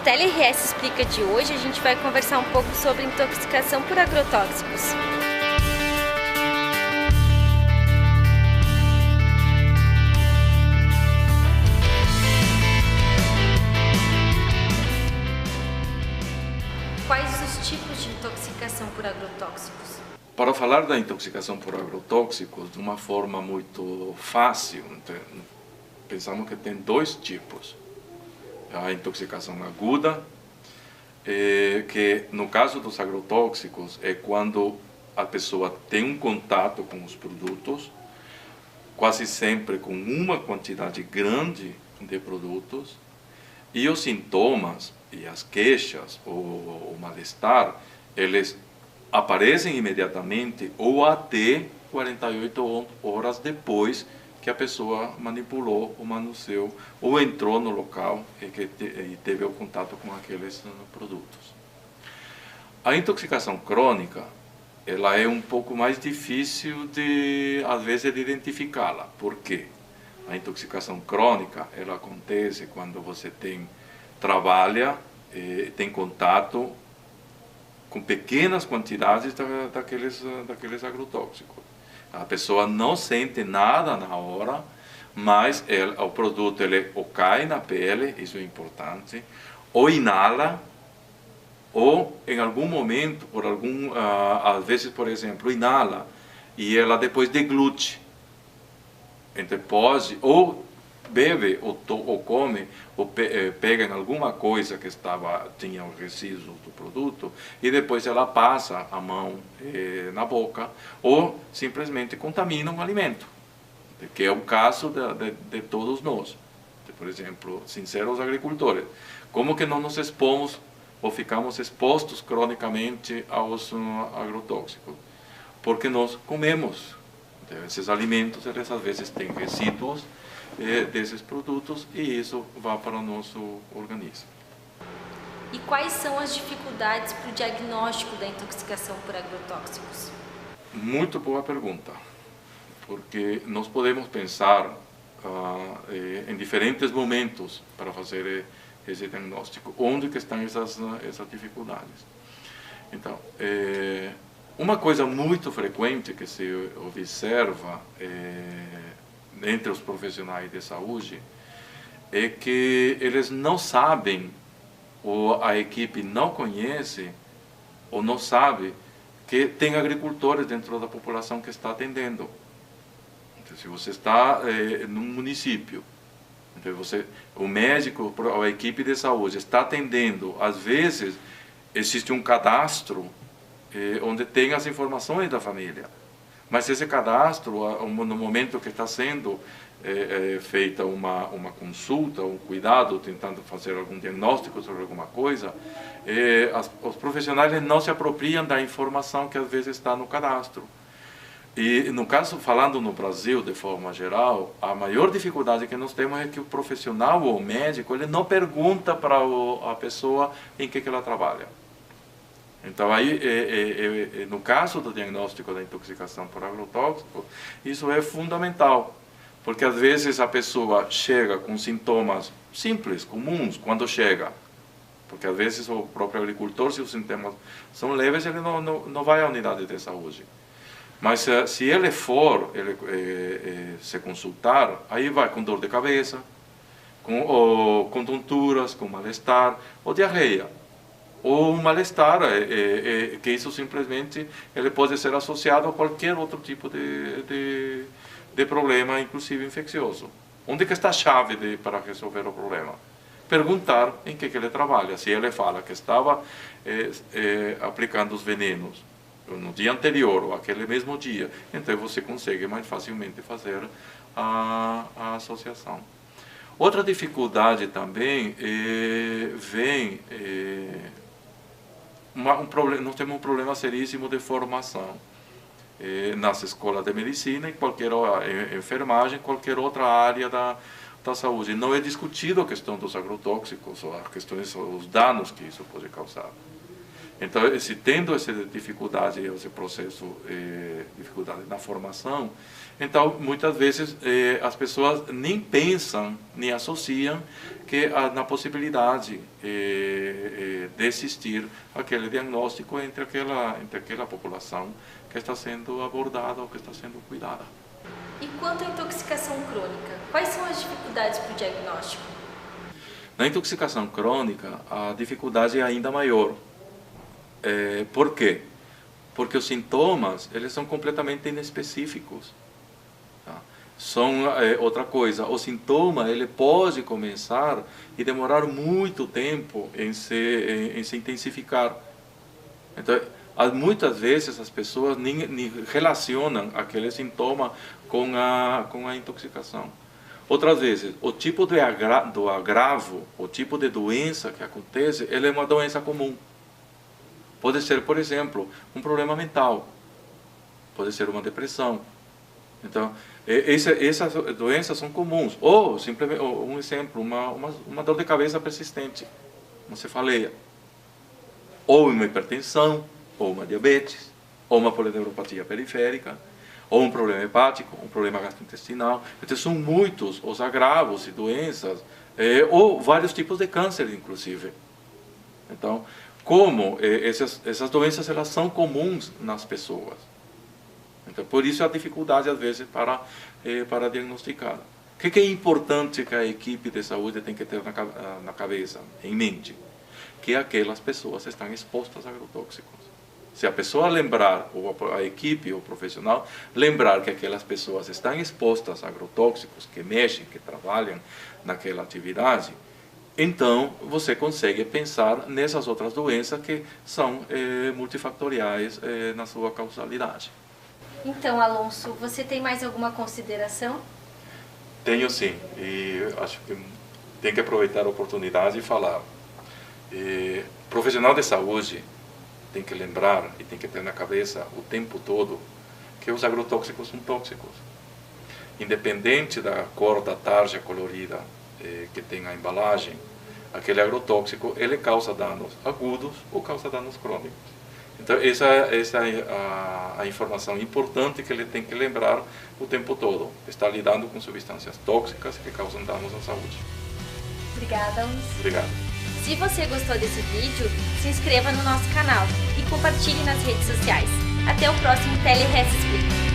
TeleRS Explica de hoje, a gente vai conversar um pouco sobre intoxicação por agrotóxicos. Quais os tipos de intoxicação por agrotóxicos? Para falar da intoxicação por agrotóxicos de uma forma muito fácil, pensamos que tem dois tipos. A intoxicação aguda, que no caso dos agrotóxicos é quando a pessoa tem um contato com os produtos, quase sempre com uma quantidade grande de produtos, e os sintomas e as queixas, o mal-estar, eles aparecem imediatamente ou até 48 horas depois que a pessoa manipulou ou manuseou ou entrou no local e teve o contato com aqueles produtos. A intoxicação crônica, ela é um pouco mais difícil às vezes de identificá-la. Por quê? A intoxicação crônica, ela acontece quando você trabalha, tem contato com pequenas quantidades daqueles agrotóxicos. A pessoa não sente nada na hora, mas o produto ou cai na pele, isso é importante, ou inala, ou em algum momento, às vezes, por exemplo, inala e ela depois deglute. Então pode, ou bebe, ou come, ou pega em alguma coisa que tinha o resíduo do produto e depois ela passa a mão na boca ou simplesmente contamina um alimento, que é o caso de todos nós. Por exemplo, sinceros agricultores, como que não nos expomos ou ficamos expostos cronicamente aos agrotóxicos? Porque nós comemos. Então, esses alimentos, eles às vezes têm resíduos desses produtos e isso vai para o nosso organismo. E quais são as dificuldades para o diagnóstico da intoxicação por agrotóxicos? Muito boa pergunta, porque nós podemos pensar em diferentes momentos para fazer esse diagnóstico, onde que estão essas dificuldades. Então, uma coisa muito frequente que se observa entre os profissionais de saúde é que eles não sabem, ou a equipe não conhece, ou não sabe que tem agricultores dentro da população que está atendendo. Então, se você está num município, então o médico, a equipe de saúde está atendendo, às vezes existe um cadastro onde tem as informações da família. Mas esse cadastro, no momento que está sendo feita uma consulta, um cuidado, tentando fazer algum diagnóstico sobre alguma coisa, os profissionais não se apropriam da informação que às vezes está no cadastro. E no caso, falando no Brasil de forma geral, a maior dificuldade que nós temos é que o profissional ou o médico, ele não pergunta para a pessoa em que ela trabalha. Então, aí, no caso do diagnóstico da intoxicação por agrotóxico, isso é fundamental, porque às vezes a pessoa chega com sintomas simples, comuns, quando chega, porque às vezes o próprio agricultor, se os sintomas são leves, ele não vai à unidade de saúde. Mas se ele for se consultar, aí vai com dor de cabeça, com tonturas, com mal-estar, ou diarreia. Ou um mal-estar, que isso simplesmente ele pode ser associado a qualquer outro tipo de problema, inclusive infeccioso. Onde que está a chave para resolver o problema? Perguntar em que ele trabalha. Se ele fala que estava aplicando os venenos no dia anterior ou aquele mesmo dia, então você consegue mais facilmente fazer a associação. Outra dificuldade também vem... nós temos um problema seríssimo de formação nas escolas de medicina e qualquer enfermagem, qualquer outra área da saúde. Não é discutido a questão dos agrotóxicos ou as questões, os danos que isso pode causar. Então, se tendo essa dificuldade, esse processo, dificuldade na formação, então, muitas vezes, as pessoas nem pensam, nem associam na possibilidade de existir aquele diagnóstico entre aquela população que está sendo abordada ou que está sendo cuidada. E quanto à intoxicação crônica, quais são as dificuldades para o diagnóstico? Na intoxicação crônica, a dificuldade é ainda maior. Por quê? Porque os sintomas, eles são completamente inespecíficos. Tá? Outra coisa, o sintoma, ele pode começar e demorar muito tempo em se intensificar. Então, muitas vezes as pessoas nem relacionam aquele sintoma com a intoxicação. Outras vezes, o tipo do agravo, o tipo de doença que acontece, ele é uma doença comum. Pode ser, por exemplo, um problema mental, pode ser uma depressão. Então, essas doenças são comuns. Ou, simplesmente, um exemplo, uma dor de cabeça persistente, uma cefaleia. Ou uma hipertensão, ou uma diabetes, ou uma polineuropatia periférica, ou um problema hepático, um problema gastrointestinal. Então, são muitos os agravos e doenças, ou vários tipos de câncer, inclusive. Então, como essas doenças elas são comuns nas pessoas. Então, por isso a dificuldade, às vezes, para diagnosticar. O que é importante que a equipe de saúde tem que ter na cabeça, em mente? Que aquelas pessoas estão expostas a agrotóxicos. Se a pessoa lembrar, ou a equipe, ou o profissional, lembrar que aquelas pessoas estão expostas a agrotóxicos, que mexem, que trabalham naquela atividade, então você consegue pensar nessas outras doenças que são multifatoriais na sua causalidade. Então, Alonso, você tem mais alguma consideração? Tenho sim, e acho que tem que aproveitar a oportunidade e falar. Profissional de saúde tem que lembrar e tem que ter na cabeça o tempo todo que os agrotóxicos são tóxicos. Independente da cor da tarja colorida que tem a embalagem, aquele agrotóxico ele causa danos agudos ou causa danos crônicos. Então essa é a informação importante que ele tem que lembrar o tempo todo. Está lidando com substâncias tóxicas que causam danos à saúde. Obrigada, Alonso. Obrigado. Se você gostou desse vídeo, se inscreva no nosso canal e compartilhe nas redes sociais. Até o próximo TeleRes Explica.